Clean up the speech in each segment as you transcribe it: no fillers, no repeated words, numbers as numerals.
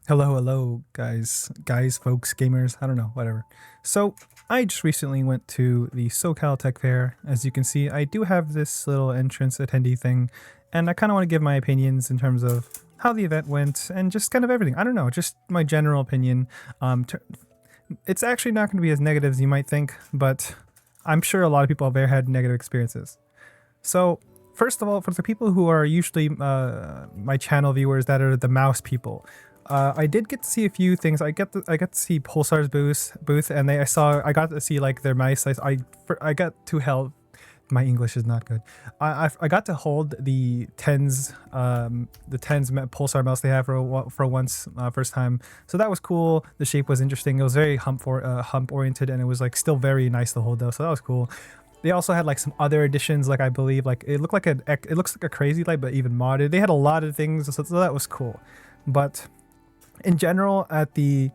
Hello, guys, folks, gamers, I don't know, whatever. So, I just recently went to the Socal Tech Fair. As you can see, I do have this little entrance attendee thing, and I kind of want to give my opinions in terms of how the event went and just kind of everything. I don't know, just my general opinion. It's actually not going to be as negative as you might think, but I'm sure a lot of people out there had negative experiences. So, first of all, for the people who are usually my channel viewers that are the mouse people, I did get to see a few things. I got to see Pulsar's booth, and I got to see like their mice. I got to held. My English is not good. I got to hold the tens Pulsar mouse they have for once, first time. So that was cool. The shape was interesting. It was very hump oriented, and it was like still very nice to hold though. So that was cool. They also had like some other additions, like I believe like it looks like a crazy light, but even modded. They had a lot of things, so that was cool. But in general, in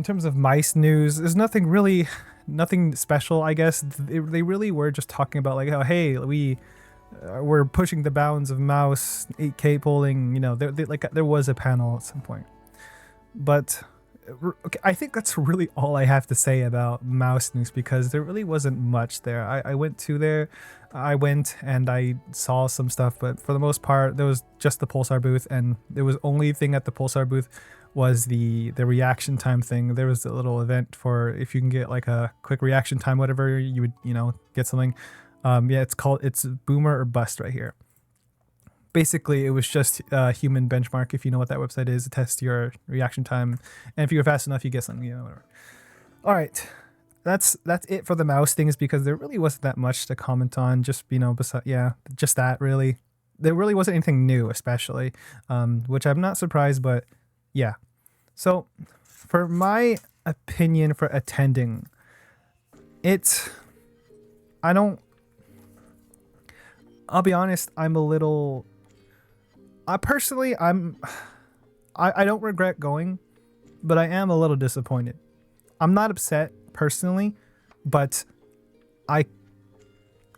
terms of mice news, there's nothing special, I guess. They really were just talking about like, oh hey, we're pushing the bounds of mouse 8K polling. You know, there was a panel at some point, but okay, I think that's really all I have to say about mouse news, because there really wasn't much there. I went and I saw some stuff, but for the most part, there was just the Pulsar booth, and there was only thing at the Pulsar booth was the reaction time thing. There was a little event for if you can get like a quick reaction time, whatever you would, get something. Yeah, it's boomer or bust right here. Basically, it was just human benchmark, if you know what that website is, to test your reaction time, and if you were fast enough, you get something, whatever. All right, that's it for the mouse things, because there really wasn't that much to comment on. Just just that really. There really wasn't anything new, especially, which I'm not surprised, but yeah. So, for my opinion for attending, I'll be honest, I'm a little. I don't regret going, but I am a little disappointed. I'm not upset personally, but I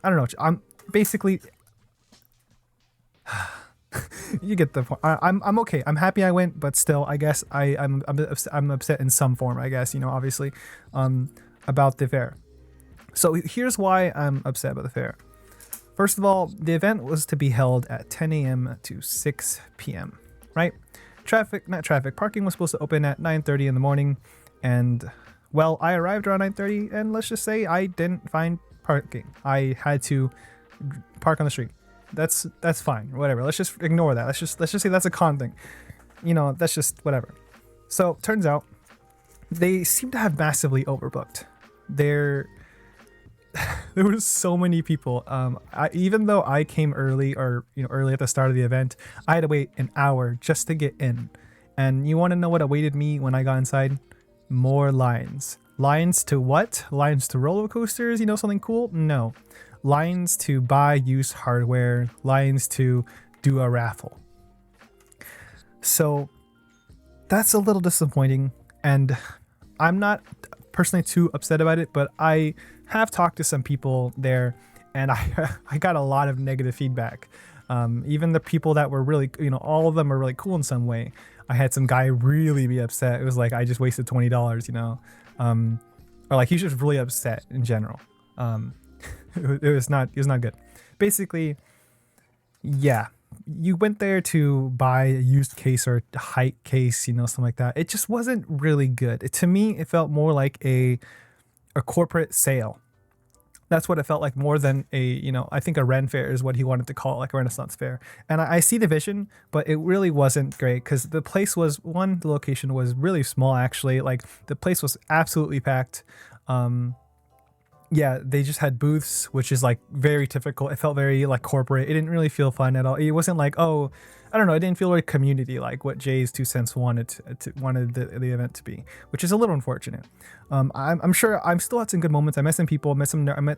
don't know. I'm basically. You get the point. I'm okay. I'm happy I went, but still, I guess I'm upset in some form. I guess obviously, about the fair. So here's why I'm upset about the fair. First of all, the event was to be held at 10 a.m. to 6 p.m., right? Parking was supposed to open at 9:30 in the morning, and well, I arrived around 9:30, and let's just say I didn't find parking. I had to park on the street. That's fine, whatever. Let's just ignore that. Let's just say that's a con thing. That's just whatever. So turns out they seem to have massively overbooked. There were so many people. Even though I came early, or early at the start of the event, I had to wait an hour just to get in. And you want to know what awaited me when I got inside? More lines. Lines to what? Lines to roller coasters? Something cool? No. Lines to buy used hardware. Lines to do a raffle. So that's a little disappointing, and I'm not personally too upset about it, but I have talked to some people there, and I got a lot of negative feedback. Even the people that were really, all of them are really cool in some way. I had some guy really be upset. It was like, I just wasted $20, or like he's just really upset in general. It was not good. Basically, yeah, you went there to buy a used case or a HYTE case, something like that. It just wasn't really good. To me, it felt more like a corporate sale. That's what it felt like, more than I think a Ren fair is what he wanted to call it, like a Renaissance fair. And I see the vision, but it really wasn't great, because the place the location was really small, actually. Like, the place was absolutely packed. Yeah, they just had booths, which is like very typical. It felt very like corporate. It didn't really feel fun at all. It wasn't like, oh, I don't know. It didn't feel very community, like what JayzTwoCents wanted the event to be, which is a little unfortunate. I'm sure I'm still had some good moments. I met some people, I met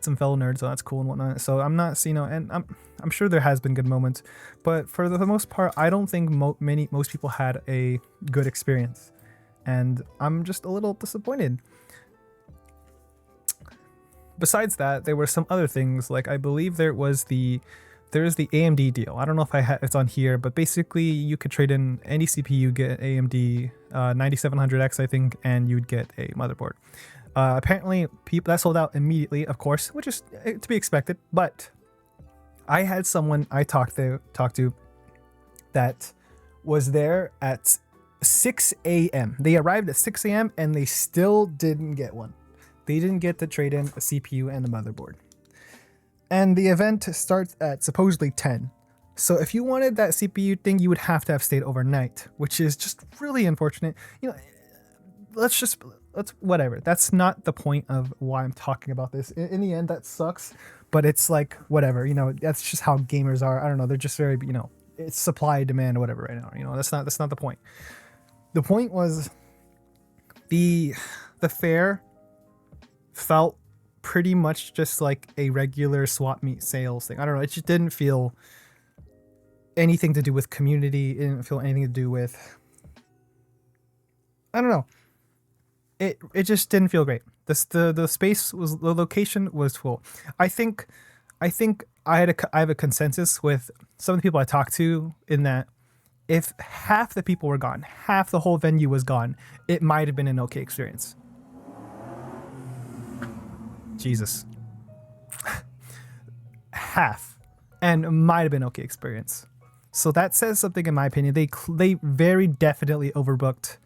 some fellow nerds, so that's cool and whatnot. So I'm not, and I'm sure there has been good moments, but for the most part, I don't think most people had a good experience, and I'm just a little disappointed. Besides that, there were some other things, like I believe there was the there's the AMD deal. I don't know if it's on here, but basically you could trade in any CPU, get AMD 9700X, I think, and you'd get a motherboard. Apparently, that sold out immediately, of course, which is to be expected. But I had someone I talked to that was there at 6 a.m. They arrived at 6 a.m. and they still didn't get one. They didn't get to trade in a CPU and a motherboard. And the event starts at supposedly 10. So if you wanted that CPU thing, you would have to have stayed overnight, which is just really unfortunate. You know, let's whatever. That's not the point of why I'm talking about this. In the end, that sucks, but it's like, whatever, you know, that's just how gamers are. I don't know. They're just very, you know, it's supply, demand, whatever right now. You know, that's not the point. The point was the fair felt pretty much just like a regular swap meet sales thing. I don't know. It just didn't feel anything to do with community. It didn't feel anything to do with, I don't know. It just didn't feel great. The space was, the location was full. I think I have a consensus with some of the people I talked to in that if half the people were gone, half the whole venue was gone, it might have been an okay experience. Jesus. Half. And it might have been okay experience. So that says something in my opinion. They very definitely overbooked.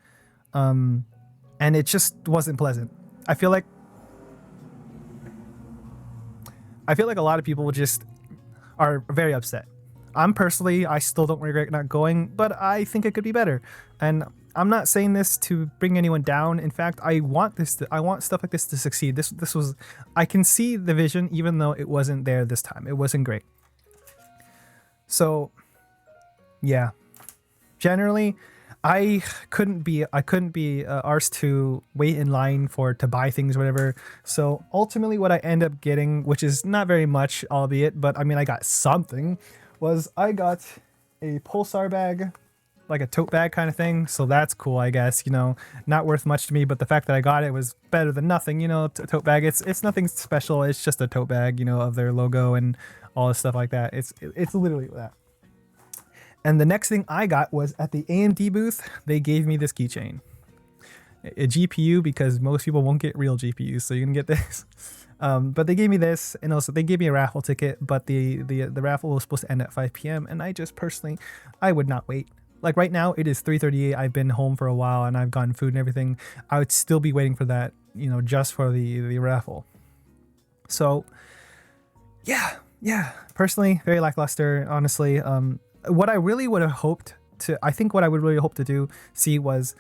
And it just wasn't pleasant. I feel like a lot of people just are very upset. I still don't regret not going, but I think it could be better. And I'm not saying this to bring anyone down. In fact, I want stuff like this to succeed. This was, I can see the vision, even though it wasn't there this time. It wasn't great. So, yeah. Generally, I couldn't be arsed to wait in line to buy things or whatever. So ultimately what I end up getting, which is not very much, albeit, but I mean, I got something, was I got a Pulsar bag, like a tote bag kind of thing. So that's cool, I guess, you know, not worth much to me, but the fact that I got it was better than nothing, you know. Tote bag, it's nothing special. It's just a tote bag, you know, of their logo and all this stuff like that. It's literally that. And the next thing I got was at the AMD booth, they gave me this keychain. A GPU, because most people won't get real GPUs, so you can get this. But they gave me this, and also they gave me a raffle ticket, but the raffle was supposed to end at 5 p.m. And I just personally, I would not wait. Like right now, it is 3:38. I've been home for a while and I've gotten food and everything. I would still be waiting for that, you know, just for the raffle. So, yeah. Personally, very lackluster, honestly. What I really would have hoped to, I think what I would really hope to see was,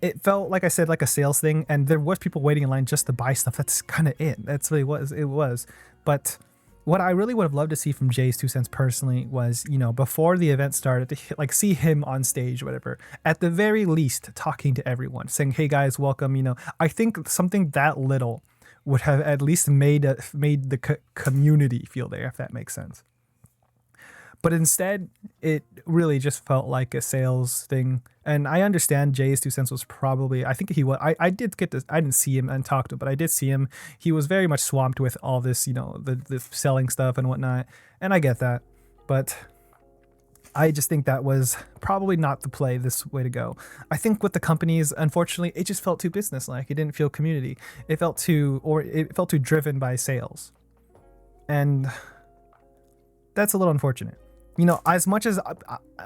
it felt, like I said, like a sales thing, and there was people waiting in line just to buy stuff. That's kind of it. That's really what it was. But what I really would have loved to see from JayzTwoCents personally was, you know, before the event started, to like see him on stage, whatever, at the very least talking to everyone, saying, hey guys, welcome. You know, I think something that little would have at least made the community feel there, if that makes sense. But instead, it really just felt like a sales thing. And I understand JayzTwoCents was probably, I think he was, I did get this, I didn't see him and talk to him, but I did see him. He was very much swamped with all this, you know, the selling stuff and whatnot. And I get that. But I just think that was probably not the play, this way to go. I think with the companies, unfortunately, it just felt too business-like. It didn't feel community. It felt too driven by sales. And that's a little unfortunate. You know, as much as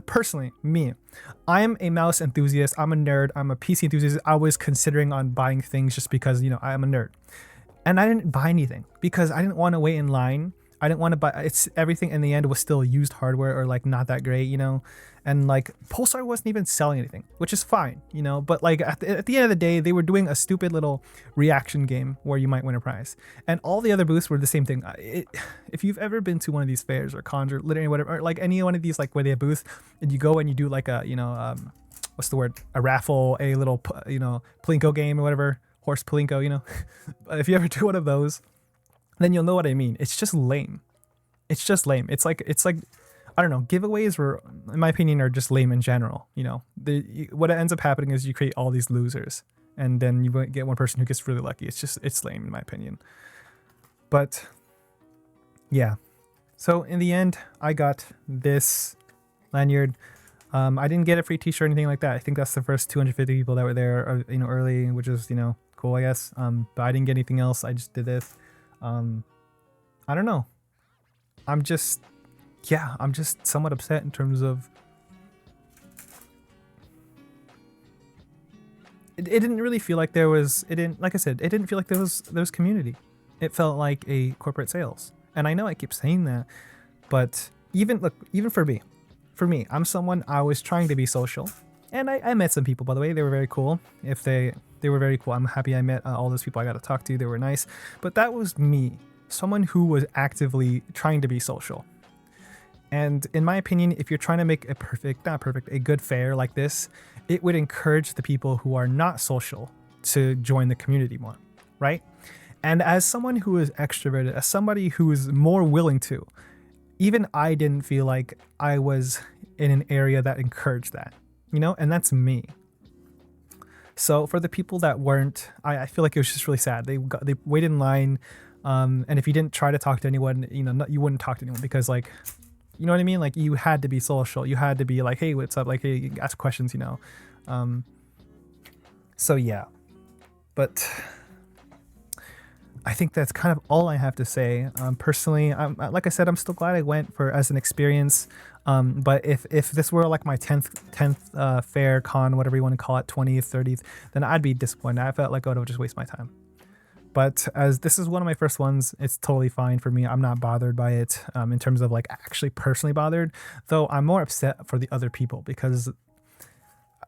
personally, me, I am a mouse enthusiast. I'm a nerd. I'm a PC enthusiast. I was considering on buying things just because, you know, I am a nerd. And I didn't buy anything because I didn't want to wait in line. I didn't want to buy, it's everything in the end was still used hardware or like not that great, you know. And like Pulsar wasn't even selling anything, which is fine, you know. But like at the end of the day, they were doing a stupid little reaction game where you might win a prize. And all the other booths were the same thing. If you've ever been to one of these fairs or cons or literally whatever, or like any one of these, like where they have booths and you go and you do like a, you know, what's the word? A raffle, a little, you know, Plinko game or whatever, horse Plinko, you know. If you ever do one of those, then you'll know what I mean. It's just lame. It's just lame. It's like I don't know. Giveaways were, in my opinion, are just lame in general. You know, what ends up happening is you create all these losers, and then you get one person who gets really lucky. It's lame in my opinion. But yeah, So in the end, I got this lanyard. I didn't get a free t-shirt or anything like that. I think that's the first 250 people that were there, early, which is, cool, I guess. But I didn't get anything else. I just did this. I don't know. I'm just somewhat upset in terms of it didn't really feel like there was, like I said, it didn't feel like there was community. It felt like a corporate sales. And I know I keep saying that, but even for me, I'm someone, I was trying to be social, and I met some people, by the way. They were very cool. If they were very cool. I'm happy I met all those people I got to talk to. They were nice, but that was me, someone who was actively trying to be social. And in my opinion, if you're trying to make a good fair like this, it would encourage the people who are not social to join the community more, right? And as someone who is extroverted, as somebody who is more willing to, even I didn't feel like I was in an area that encouraged that, and that's me. So for the people that weren't, I feel like it was just really sad. They waited in line, and if you didn't try to talk to anyone, you wouldn't talk to anyone because, like, you know what I mean? Like, you had to be social. You had to be like, hey, what's up? Like, hey, ask questions, So yeah, but I think that's kind of all I have to say. Personally, like I said, I'm still glad I went as an experience. But if this were like my 10th fair, con, whatever you want to call it, 20th, 30th, then I'd be disappointed. I felt like I would just waste my time. But as this is one of my first ones, it's totally fine for me. I'm not bothered by it in terms of like actually personally bothered, though I'm more upset for the other people because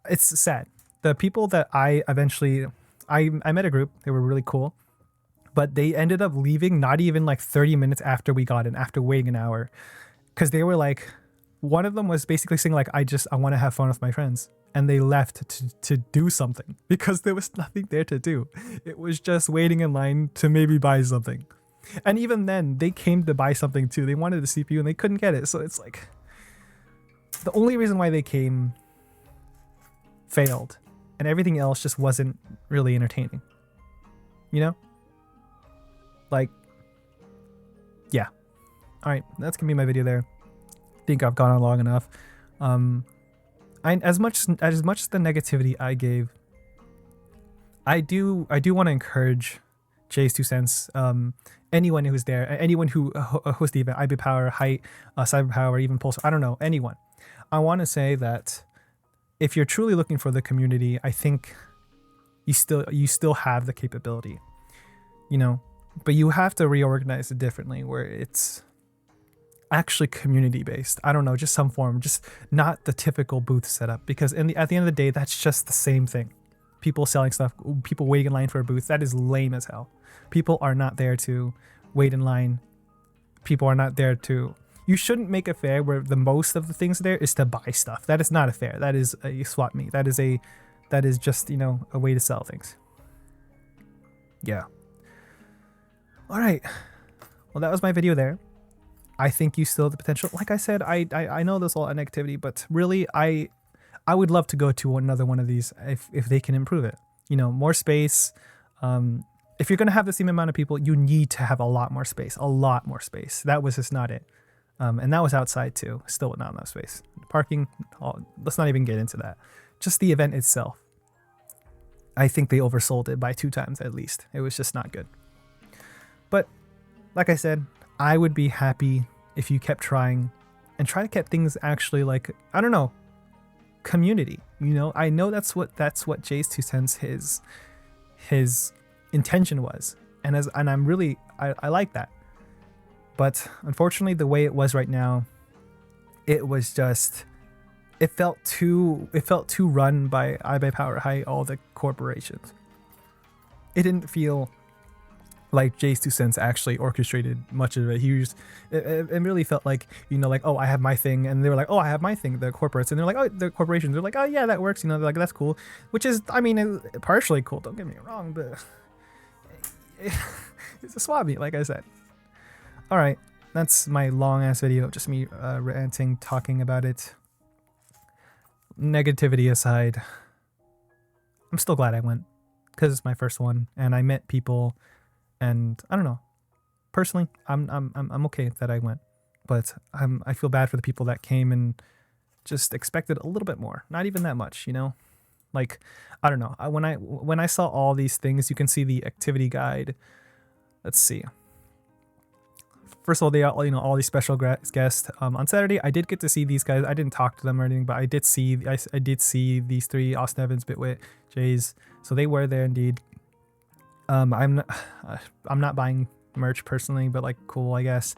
it's sad. The people that I met a group, they were really cool, but they ended up leaving not even like 30 minutes after we got in, after waiting an hour, because they were like, one of them was basically saying like, I want to have fun with my friends. And they left to do something because there was nothing there to do. It was just waiting in line to maybe buy something. And even then, they came to buy something too. They wanted the CPU and they couldn't get it. So it's like, the only reason why they came failed. And everything else just wasn't really entertaining. Like, yeah. All right, that's going to be my video there. I think I've gone on long enough. As much as the negativity I gave, I do want to encourage JayzTwoCents, anyone who's there, anyone who hosts the event, iBuyPower, HYTE, CyberPower, even Pulse, I don't know, anyone. I want to say that if you're truly looking for the community, I think you still have the capability, but you have to reorganize it differently where it's actually community based. I don't know, just some form, just not the typical booth setup, because at the end of the day, that's just the same thing. People selling stuff, people waiting in line for a booth, that is lame as hell. People are not there to wait in line. People are not there to, you shouldn't make a fair where the most of the things there is to buy stuff. That is not a fair. That is a swap meet. That is just, a way to sell things. Yeah. All right. Well, that was my video there. I think you still have the potential. Like I said, I know there's a lot of negativity, but really, I would love to go to another one of these if they can improve it. More space. If you're gonna have the same amount of people, you need to have a lot more space. A lot more space. That was just not it. And that was outside too. Still not enough space. Parking. Let's not even get into that. Just the event itself. I think they oversold it by 2 times at least. It was just not good. But like I said, I would be happy if you kept trying and try to get things actually like, I don't know, community. I know that's what JayzTwoCents his intention was, and I'm really I like that. But unfortunately, the way it was right now, it was just it felt too run by iBuyPower, HYTE, all the corporations. It didn't feel like JayzTwoCents actually orchestrated much of it. It really felt like, like, oh, I have my thing, and they were like, oh, I have my thing, the corporates, and they're like, oh, the corporations, they're like, oh yeah, that works, they're like, that's cool, which is, I mean, partially cool, don't get me wrong, but it's a swap meet, like I said. All right, that's my long ass video, just me ranting, talking about it. Negativity aside, I'm still glad I went because it's my first one, and I met people. And I don't know, personally, I'm okay that I went. but I feel bad for the people that came and just expected a little bit more. Not even that much, you know? Like, I don't know. When I saw all these things, you can see the activity guide. Let's see. First of all, they all, you know, all these special guests. On Saturday, I did get to see these guys. I didn't talk to them or anything, but I did see these three: Austin Evans, Bitwit, Jayz. So they were there indeed. I'm not buying merch personally, but like, cool, I guess.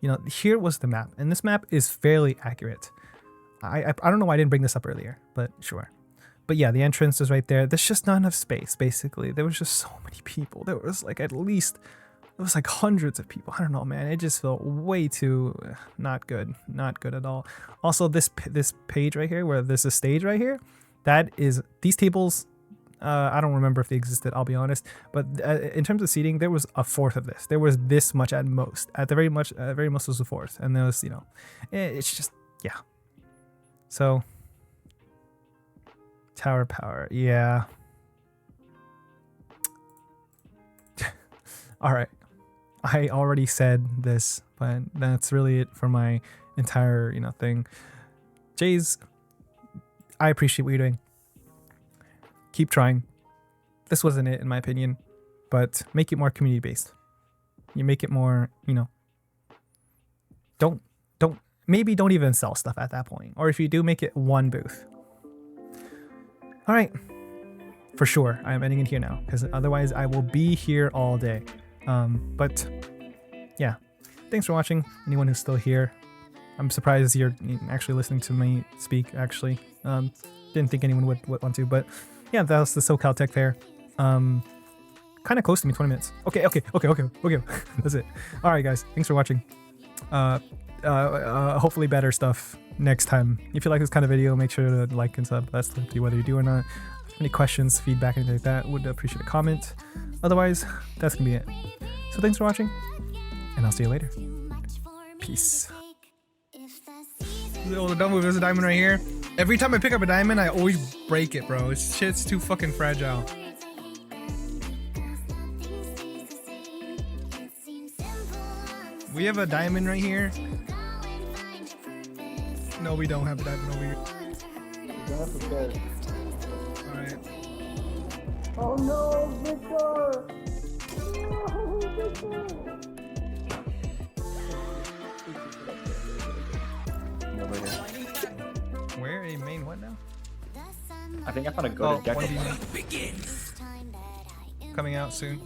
You know, here was the map, and this map is fairly accurate. I don't know why I didn't bring this up earlier, but sure. But yeah, the entrance is right there. There's just not enough space, basically. There was just so many people. There was like at least, it was like hundreds of people. I don't know, man. It just felt way too not good. Not good at all. Also, this page right here, where there's a stage right here, that is, these tables, I don't remember if they existed, I'll be honest. But in terms of seating, there was a fourth of this. There was this much at most. At the very most was a fourth. And there was, you know, it's just, yeah. So, tower power, yeah. All right, I already said this, but that's really it for my entire, you know, thing. Jayz, I appreciate what you're doing. Keep trying. This wasn't it, in my opinion, but make it more community based. You make it more, you know. Maybe don't even sell stuff at that point, or if you do, make it one booth. All right, for sure, I am ending it here now, because otherwise I will be here all day. But yeah, thanks for watching, anyone who's still here. I'm surprised you're actually listening to me speak, actually. Didn't think anyone would want to, but yeah, that was the Socal Tech Fair. Kind of close to me, 20 minutes. Okay. That's it. All right, guys, thanks for watching. Hopefully better stuff next time. If you like this kind of video, make sure to like and sub. That's up to you whether you do or not. Any questions, feedback, anything like that, would appreciate a comment. Otherwise, that's gonna be it. So thanks for watching, and I'll see you later. Peace. Oh, don't move. There's a diamond right here. Every time I pick up a diamond, I always break it, bro. Shit's too fucking fragile. We have a diamond right here. No, we don't have a diamond over here. Alright. Oh no, Victor! No, Victor! Where? A main what now? I think I found a good Coming out soon.